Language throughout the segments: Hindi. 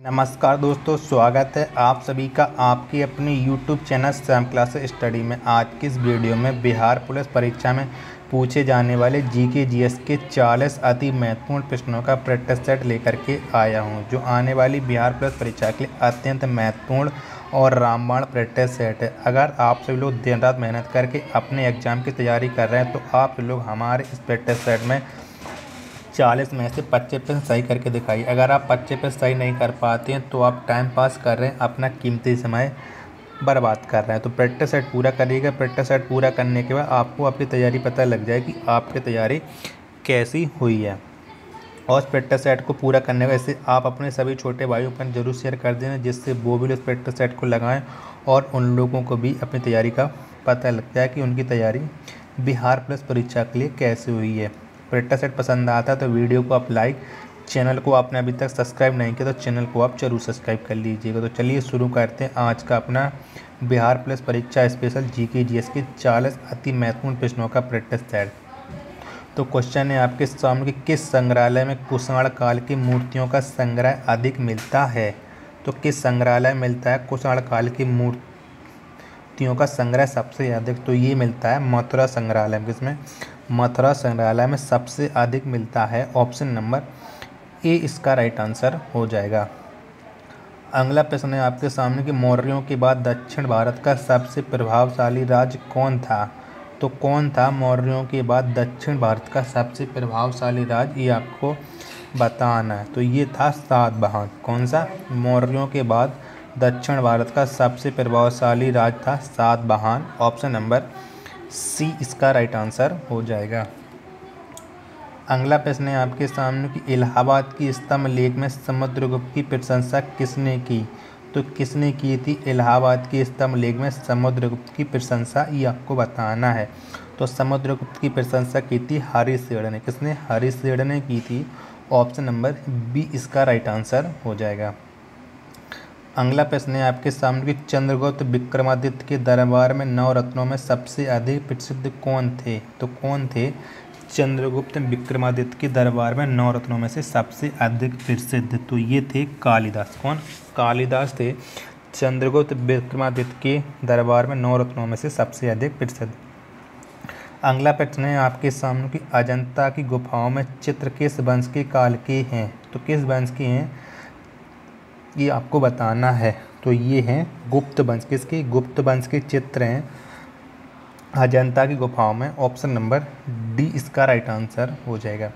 नमस्कार दोस्तों, स्वागत है आप सभी का आपकी अपनी YouTube channel Sam classes study में। आज की इस वीडियो में बिहार पुलिस परीक्षा में पूछे जाने वाले जीके जीएस के 40 अति महत्वपूर्ण प्रश्नों का प्रैक्टिस सेट लेकर के आया हूं, जो आने वाली बिहार पुलिस परीक्षा के लिए अत्यंत महत्वपूर्ण और रामबाण प्रैक्टिस सेट है। अगर आप सभी लोग दिन रात मेहनत करके अपने एग्जाम की तैयारी कर रहे हैं तो आप सभी लोग हमारे इस प्रैक्टिस सेट में 40 में से 25% सही करके दिखाइए। अगर आप 25% सही नहीं कर पाते हैं तो आप टाइम पास कर रहे हैं, अपना कीमती समय बर्बाद कर रहे हैं। तो प्रैक्टिस सेट पूरा करिएगा। प्रैक्टिस सेट पूरा करने के बाद आपको अपनी तैयारी पता लग जाएगी कि आपकी तैयारी कैसी हुई है। और उस प्रैक्टिस सेट को पूरा करने के बाद आप अपने सभी छोटे भाइयों पर जरूर शेयर कर देना, जिससे वो भी उस प्रैक्टिस सेट को लगाएं और उन लोगों को भी अपनी तैयारी का पता लग जाए कि उनकी तैयारी बिहार पुलिस परीक्षा के लिए कैसी हुई है। प्रैक्टिस सेट पसंद आता है तो वीडियो को आप लाइक, चैनल को आपने अभी तक सब्सक्राइब नहीं किया तो चैनल को आप जरूर सब्सक्राइब कर लीजिएगा। तो चलिए शुरू करते हैं आज का अपना बिहार पुलिस परीक्षा स्पेशल जीके जीएस के 40 अति महत्वपूर्ण प्रश्नों का प्रैक्टिस सेट। तो क्वेश्चन है आपके सामने कि किस संग्रहालय में कुषाण काल की मूर्तियों का संग्रह अधिक मिलता है। तो किस संग्रहालय में मिलता है कुषाण काल की मूर्तियों का संग्रह सबसे अधिक? तो ये मिलता है मथुरा संग्रहालय में। किसमें? मथुरा संग्रहालय में सबसे अधिक मिलता है। ऑप्शन नंबर ए इसका राइट आंसर हो जाएगा। अगला प्रश्न है आपके सामने कि मौर्यों के बाद दक्षिण भारत का सबसे प्रभावशाली राज्य कौन था। तो कौन था मौर्यों के बाद दक्षिण भारत का सबसे प्रभावशाली राज्य, ये आपको बताना है। तो ये था सातवाहन। कौन सा? मौर्यों के बाद दक्षिण भारत का सबसे प्रभावशाली राज्य था सातवाहन। ऑप्शन नंबर सी इसका राइट आंसर हो जाएगा। अगला प्रश्न है आपके सामने कि इलाहाबाद की स्तंभ लेख में समुद्रगुप्त की प्रशंसा किसने की। तो किसने की थी इलाहाबाद की स्तंभ लेख में समुद्रगुप्त की प्रशंसा, ये आपको बताना है। तो समुद्रगुप्त की प्रशंसा की थी हरिशेठ ने। किसने? हरिशेठ ने की थी। ऑप्शन नंबर बी इसका राइट आंसर हो जाएगा। अगला प्रश्न है आपके सामने कि चंद्रगुप्त विक्रमादित्य के दरबार में नवरत्नों में सबसे अधिक प्रसिद्ध कौन थे। तो कौन थे चंद्रगुप्त विक्रमादित्य के दरबार में नवरत्नों में से सबसे अधिक प्रसिद्ध? तो ये थे कालिदास। कौन? कालिदास थे चंद्रगुप्त विक्रमादित्य के दरबार में नवरत्नों में से सबसे अधिक प्रसिद्ध। अगला प्रश्न है आपके सामने कि अजंता की गुफाओं में चित्र किस वंश के काल के हैं। तो किस वंश के हैं ये आपको बताना है। तो ये हैं गुप्त वंश। किसके? गुप्त वंश के चित्र हैं अजंता की गुफाओं में। ऑप्शन नंबर डी इसका राइट आंसर हो जाएगा।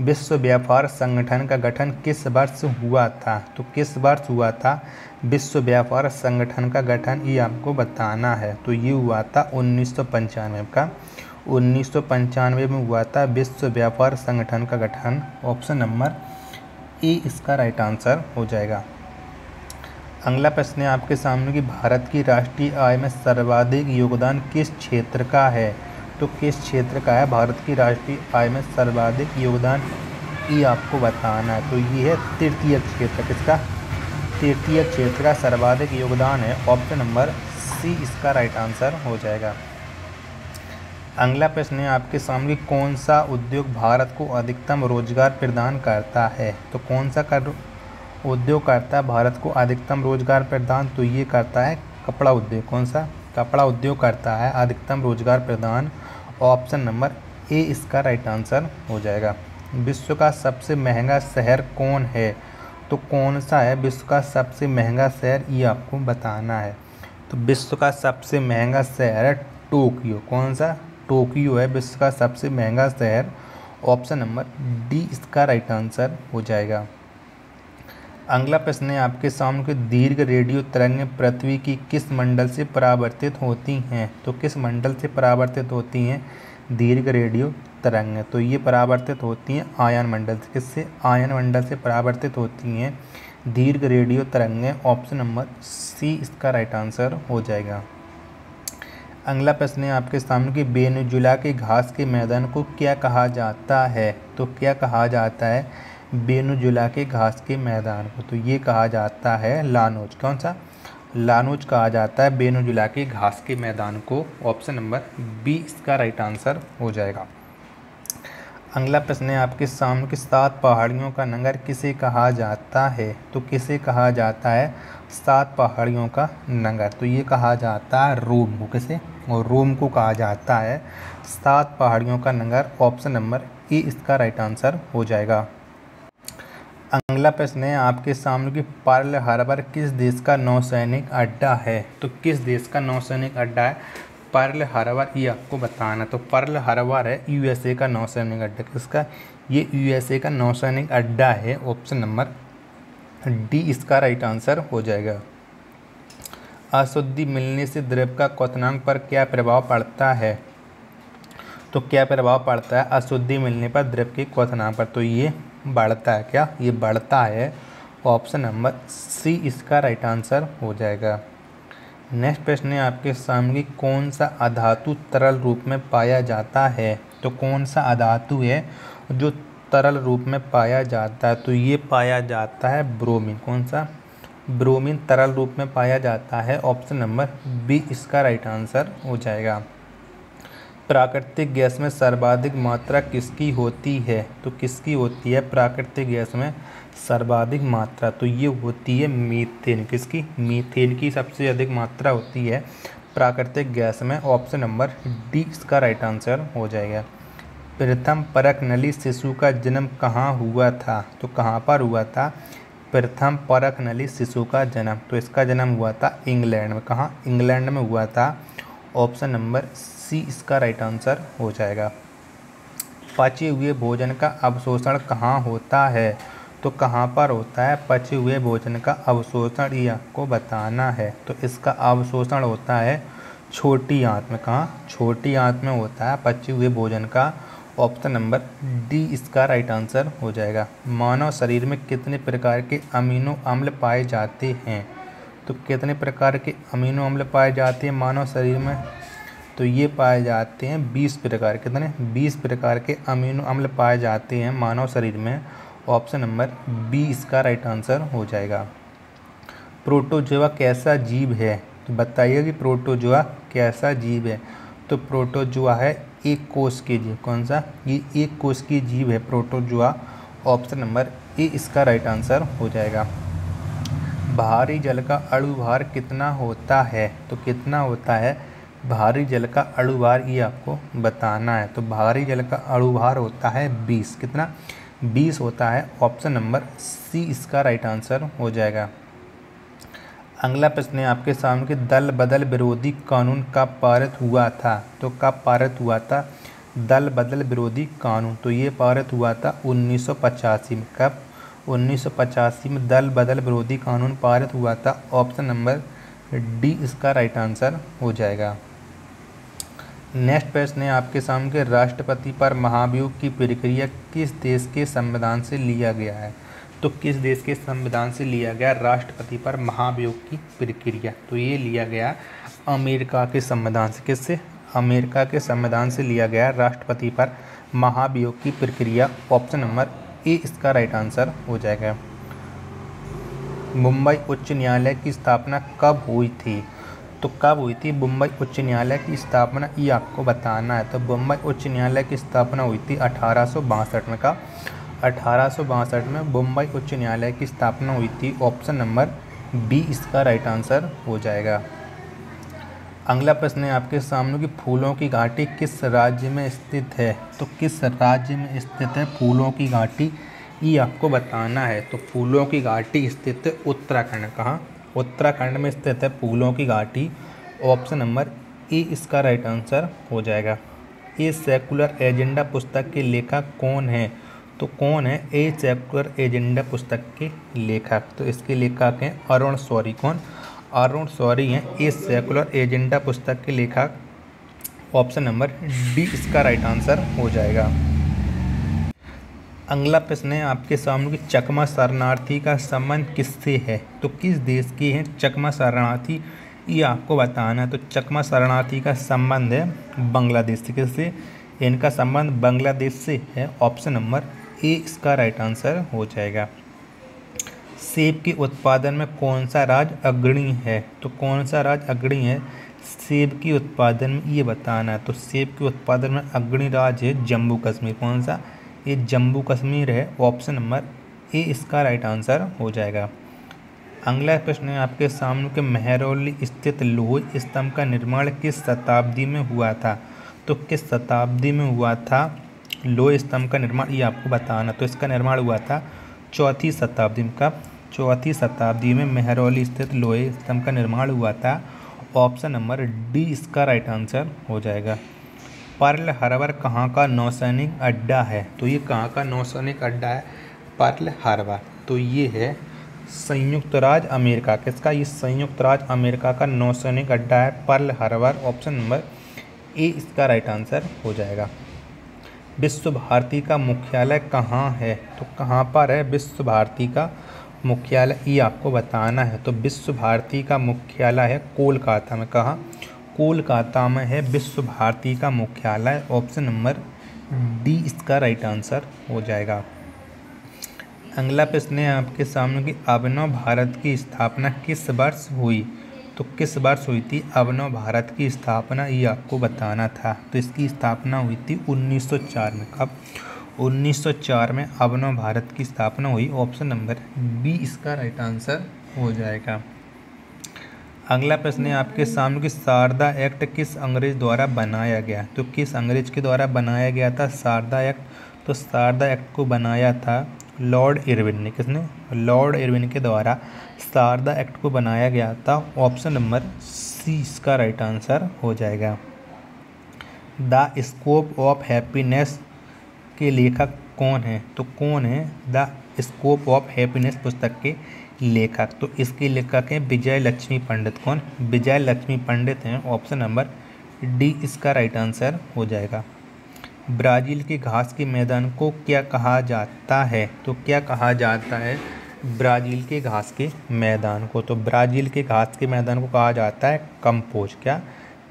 विश्व व्यापार संगठन का गठन किस वर्ष हुआ था। तो किस वर्ष हुआ था विश्व व्यापार संगठन का गठन, ये आपको बताना है। तो ये हुआ था 1995 का। 1995 में हुआ था विश्व व्यापार संगठन का गठन। ऑप्शन नंबर ए इसका राइट आंसर हो जाएगा। अगला प्रश्न है आपके सामने कि भारत की राष्ट्रीय आय में सर्वाधिक योगदान किस क्षेत्र का है। तो किस क्षेत्र का है भारत की राष्ट्रीय आय में सर्वाधिक योगदान, ये आपको बताना है। तो ये है तृतीय क्षेत्र। किसका? तृतीय क्षेत्र का सर्वाधिक योगदान है। ऑप्शन नंबर सी इसका राइट आंसर हो जाएगा। अगला प्रश्न है आपके सामने कौन सा उद्योग भारत को अधिकतम रोजगार प्रदान करता है। तो कौन सा उद्योग करता है भारत को अधिकतम रोजगार प्रदान? तो ये करता है कपड़ा उद्योग। कौन सा? कपड़ा उद्योग करता है अधिकतम रोजगार प्रदान। ऑप्शन नंबर ए इसका राइट आंसर हो जाएगा। विश्व का सबसे महंगा शहर कौन है। तो कौन सा है विश्व का सबसे महंगा शहर, ये आपको बताना है। तो विश्व का सबसे महंगा शहर है टोक्यो। कौन सा? टोक्यो है विश्व का सबसे महंगा शहर। ऑप्शन नंबर डी इसका राइट आंसर हो जाएगा। अगला प्रश्न है आपके सामने कि दीर्घ रेडियो तरंगें पृथ्वी की किस मंडल से परावर्तित होती हैं। तो किस मंडल से परावर्तित होती हैं दीर्घ रेडियो तरंगें? तो ये परावर्तित होती हैं आयन मंडल से। किससे? आयन मंडल से परावर्तित होती हैं दीर्घ रेडियो तरंगें। ऑप्शन नंबर सी इसका राइट आंसर हो जाएगा। अगला प्रश्न है आपके सामने कि वेनेजुएला के घास के मैदान को क्या कहा जाता है। तो क्या कहा जाता है वेनेजुएला के घास के मैदान को? तो ये कहा जाता है लानोज। कौन सा? लानोज कहा जाता है वेनेजुएला के घास के मैदान को। ऑप्शन नंबर बी इसका राइट आंसर हो जाएगा। अगला प्रश्न है आपके सामने कि 7 पहाड़ियों का नगर किसे कहा जाता है? तो किसे कहा जाता है 7 पहाड़ियों का नगर? तो ये कहा जाता है रोम को। किसे? और रोम को कहा जाता है 7 पहाड़ियों का नगर। ऑप्शन नंबर ए इसका राइट आंसर हो जाएगा। अगला प्रश्न है आपके सामने कि पर्ल हार्बर किस देश का नौसैनिक अड्डा है? तो किस देश का नौसैनिक अड्डा है पर्ल हार्बर? ये आपको बताना। तो पर्ल हार्बर है यूएसए का नौसैनिक अड्डा। किसका? ये यूएसए का नौसैनिक अड्डा है। ऑप्शन नंबर डी इसका राइट आंसर हो जाएगा। अशुद्धि मिलने से द्रव्य का क्वथनांक पर क्या प्रभाव पड़ता है? तो क्या प्रभाव पड़ता है अशुद्धि मिलने पर द्रव्य के क्वथनांक पर? तो ये बढ़ता है। क्या? ये बढ़ता है। ऑप्शन नंबर सी इसका राइट आंसर हो जाएगा। नेक्स्ट प्रश्न है आपके सामने कौन सा अधातु तरल रूप में पाया जाता है? तो कौन सा अधातु है जो तरल रूप में पाया जाता है? तो ये पाया जाता है ब्रोमीन। कौन सा? ब्रोमीन तरल रूप में पाया जाता है। ऑप्शन नंबर बी इसका राइट आंसर हो जाएगा। प्राकृतिक गैस में सर्वाधिक मात्रा किसकी होती है? तो किसकी होती है प्राकृतिक गैस में सर्वाधिक मात्रा? तो ये होती है मीथेन। किसकी? मीथेन की सबसे अधिक मात्रा होती है प्राकृतिक गैस में। ऑप्शन नंबर डी इसका राइट आंसर हो जाएगा। प्रथम परख नली शिशु का जन्म कहाँ हुआ था? तो कहाँ पर हुआ था प्रथम परख नली शिशु का जन्म? तो इसका जन्म हुआ था इंग्लैंड में। कहाँ? इंग्लैंड में हुआ था। ऑप्शन नंबर सी इसका राइट आंसर हो जाएगा। पचे हुए भोजन का अवशोषण कहाँ होता है? तो कहाँ पर होता है पचे हुए भोजन का अवशोषण? ये आपको बताना है। तो इसका अवशोषण होता है छोटी आंत में। कहाँ? छोटी आंत में होता है पचे हुए भोजन का। ऑप्शन नंबर डी इसका राइट आंसर हो जाएगा। मानव शरीर में कितने प्रकार के अमीनो अम्ल पाए जाते हैं? तो कितने प्रकार के अमीनो अम्ल पाए जाते हैं मानव शरीर में? तो ये पाए जाते हैं 20 प्रकार। कितने? 20 प्रकार के अमीनो अम्ल पाए जाते हैं मानव शरीर में। ऑप्शन नंबर बी इसका राइट आंसर हो जाएगा। प्रोटोजोआ कैसा जीव है? तो बताइए कि प्रोटोजोआ कैसा जीव है? तो प्रोटोजोआ है एक कोश के जीव। कौन सा? ये एक कोश की जीव है प्रोटोजोआ। ऑप्शन नंबर ए इसका राइट आंसर हो जाएगा। भारी जल का अणु भार कितना होता है? तो कितना होता है भारी जल का अणु भार? ये आपको बताना है। तो भारी जल का अणु भार होता है 20। कितना? 20 होता है। ऑप्शन नंबर सी इसका राइट आंसर हो जाएगा। अगला प्रश्न है आपके सामने कि दल बदल विरोधी कानून कब पारित हुआ था? तो कब पारित हुआ था दल बदल विरोधी कानून? तो ये पारित हुआ था 1985 में। कब? 1985 में दल बदल विरोधी कानून पारित हुआ था। ऑप्शन नंबर डी इसका राइट आंसर हो जाएगा। नेक्स्ट प्रश्न है आपके सामने कि राष्ट्रपति पर महाभियोग की प्रक्रिया किस देश के संविधान से लिया गया है? तो किस देश के संविधान से लिया गया राष्ट्रपति पर महाभियोग की प्रक्रिया? तो ये लिया गया अमेरिका के संविधान से। किससे? अमेरिका के संविधान से लिया गया राष्ट्रपति पर महाभियोग की प्रक्रिया। ऑप्शन नंबर ए इसका राइट आंसर हो जाएगा। मुंबई उच्च न्यायालय की स्थापना कब हुई थी? तो कब हुई थी मुंबई उच्च न्यायालय की स्थापना? ये आपको बताना है। तो मुंबई उच्च न्यायालय की स्थापना हुई थी 1862 में। का 1862 में मुंबई उच्च न्यायालय की स्थापना हुई थी। ऑप्शन नंबर बी इसका राइट आंसर हो जाएगा। अगला प्रश्न है आपके सामने कि फूलों की घाटी किस राज्य में स्थित है? तो किस राज्य में स्थित है फूलों की घाटी? ये आपको बताना है। तो फूलों की घाटी स्थित है उत्तराखंड। कहाँ? उत्तराखंड में स्थित है फूलों की घाटी। ऑप्शन नंबर ए इसका राइट आंसर हो जाएगा। ए सेकुलर एजेंडा पुस्तक के लेखक कौन है? तो कौन है ए सेकुलर एजेंडा पुस्तक के लेखक? तो इसके लेखक हैं अरुण शौरी। कौन? अरुण शौरी हैं ए सेकुलर एजेंडा पुस्तक के लेखक। ऑप्शन नंबर डी इसका राइट आंसर हो जाएगा। अगला प्रश्न है आपके सामने कि चकमा शरणार्थी का संबंध किससे है? तो किस देश के हैं चकमा शरणार्थी? ये आपको बताना है। तो चकमा शरणार्थी का संबंध है बांग्लादेश से। किससे? इनका संबंध बांग्लादेश से है। ऑप्शन नंबर ए इसका राइट आंसर हो जाएगा। सेब के उत्पादन में कौन सा राज्य अग्रणी है? तो कौन सा राज्य अग्रणी है सेब के उत्पादन में? ये बताना है। तो सेब के उत्पादन में अग्रणी राज्य है जम्मू कश्मीर। कौन सा? ये जम्मू कश्मीर है। ऑप्शन नंबर ए इसका राइट आंसर हो जाएगा। अगला प्रश्न है आपके सामने कि महरौली स्थित लौह स्तंभ का निर्माण किस शताब्दी में हुआ था? तो किस शताब्दी में हुआ था लौह स्तंभ का निर्माण, ये आपको बताना। तो इसका निर्माण हुआ था चौथी शताब्दी में। कब? चौथी शताब्दी में महरौली स्थित लौह स्तंभ का निर्माण हुआ था। ऑप्शन नंबर डी इसका राइट आंसर हो जाएगा। पर्ल हार्बर कहाँ का नौसैनिक अड्डा है? तो ये कहाँ का नौसैनिक अड्डा है पर्ल हार्बर? तो ये है संयुक्त राज्य अमेरिका। किसका? ये संयुक्त राज्य अमेरिका का नौसैनिक अड्डा है Pearl Harbor. Option number A इसका राइट आंसर हो जाएगा। विश्व भारती का मुख्यालय कहाँ है? तो कहाँ पर है विश्व भारती का मुख्यालय, ये आपको बताना है। तो विश्व भारती का मुख्यालय है कोलकाता में। कहाँ? कोलकाता में है विश्व भारती का मुख्यालय। ऑप्शन नंबर डी इसका राइट आंसर हो जाएगा। अगला प्रश्न है आपके सामने कि अभिनव भारत की स्थापना किस वर्ष हुई? तो किस वर्ष हुई थी अभिनव भारत की स्थापना, ये आपको बताना था। तो इसकी स्थापना हुई थी 1904 में। कब? 1904 में अभिनव भारत की स्थापना हुई। ऑप्शन नंबर बी इसका राइट आंसर हो जाएगा। अगला प्रश्न है आपके सामने कि शारदा एक्ट किस अंग्रेज द्वारा बनाया गया? तो किस अंग्रेज के द्वारा बनाया गया था शारदा एक्ट? तो शारदा एक्ट को बनाया था लॉर्ड इरविन ने। किसने? लॉर्ड इरविन के द्वारा शारदा एक्ट को बनाया गया था। ऑप्शन नंबर सी इसका राइट आंसर हो जाएगा। द स्कोप ऑफ हैप्पीनेस के लेखक कौन है? तो कौन है द स्कोप ऑफ हैप्पीनेस पुस्तक के लेखक? तो इसके लेखक हैं विजय लक्ष्मी पंडित। कौन? विजय लक्ष्मी पंडित हैं। ऑप्शन नंबर डी इसका राइट आंसर हो जाएगा। ब्राज़ील के घास के मैदान को क्या कहा जाता है? तो क्या कहा जाता है ब्राज़ील के घास के मैदान को? तो ब्राज़ील के घास के मैदान को कहा जाता है कंपोज। क्या?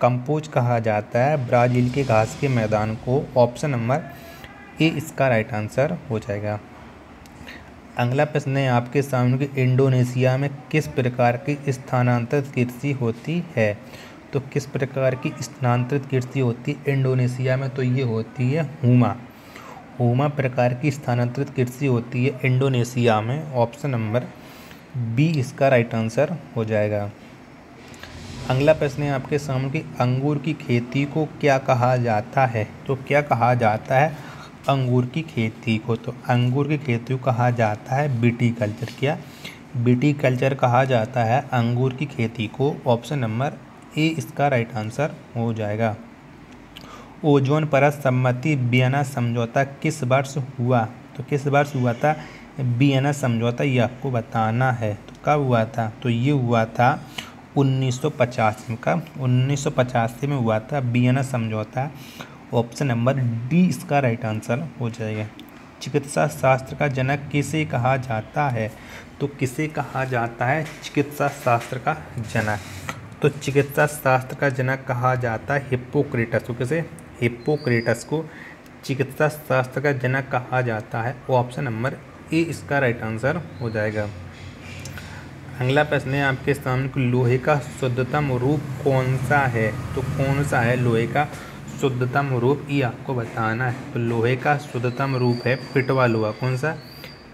कंपोज कहा जाता है ब्राज़ील के घास के मैदान को। ऑप्शन नंबर ए इसका राइट आंसर हो जाएगा। अगला प्रश्न है आपके सामने कि इंडोनेशिया में किस प्रकार की स्थानांतरित कृषि होती है? तो किस प्रकार की स्थानांतरित कृषि होती है इंडोनेशिया में? तो ये होती है हुमा। हुमा प्रकार की स्थानांतरित कृषि होती है इंडोनेशिया में। ऑप्शन नंबर बी इसका राइट आंसर हो जाएगा। अगला प्रश्न है आपके सामने कि अंगूर की खेती को क्या कहा जाता है? तो क्या कहा जाता है अंगूर की खेती को? तो अंगूर की खेती को कहा जाता है विटीकल्चर। क्या? विटीकल्चर कहा जाता है अंगूर की खेती को। ऑप्शन नंबर ए इसका राइट आंसर हो जाएगा। ओजोन परत सम्मति वियना समझौता किस वर्ष हुआ? तो किस वर्ष हुआ था वियना समझौता, ये आपको बताना है। तो कब हुआ था? तो ये हुआ था 1985 में। कब? 1985 में हुआ था वियना समझौता। ऑप्शन नंबर डी इसका राइट आंसर हो जाएगा। चिकित्सा शास्त्र का जनक किसे कहा जाता है? तो किसे कहा जाता है चिकित्सा शास्त्र का जनक? तो चिकित्सा शास्त्र का जनक कहा जाता है हिप्पोक्रेटस को। किसे? हिप्पोक्रेटस को चिकित्सा शास्त्र का जनक कहा जाता है। ऑप्शन नंबर ए इसका राइट आंसर हो जाएगा। अगला प्रश्न है आपके सामने कि लोहे का शुद्धतम रूप कौन सा है? तो कौन सा है लोहे का शुद्धतम रूप, ये आपको बताना है। तो लोहे का शुद्धतम रूप है पिटवा लोहा। कौन सा?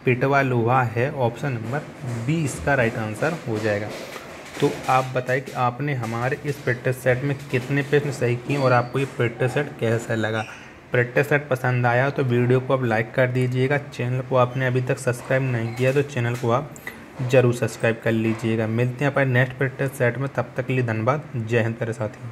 पिटवा लोहा है। ऑप्शन नंबर बी इसका राइट आंसर हो जाएगा। तो आप बताइए कि आपने हमारे इस प्रैक्टिस सेट में कितने प्रश्न सही किए और आपको ये प्रैक्टिस सेट कैसा लगा। प्रैक्टिस सेट पसंद आया तो वीडियो को आप लाइक कर दीजिएगा। चैनल को आपने अभी तक सब्सक्राइब नहीं किया तो चैनल को आप ज़रूर सब्सक्राइब कर लीजिएगा। मिलते हैं अपने नेक्स्ट प्रैक्टिस सेट में, तब तक के लिए धन्यवाद। जय हिंद मेरे साथी।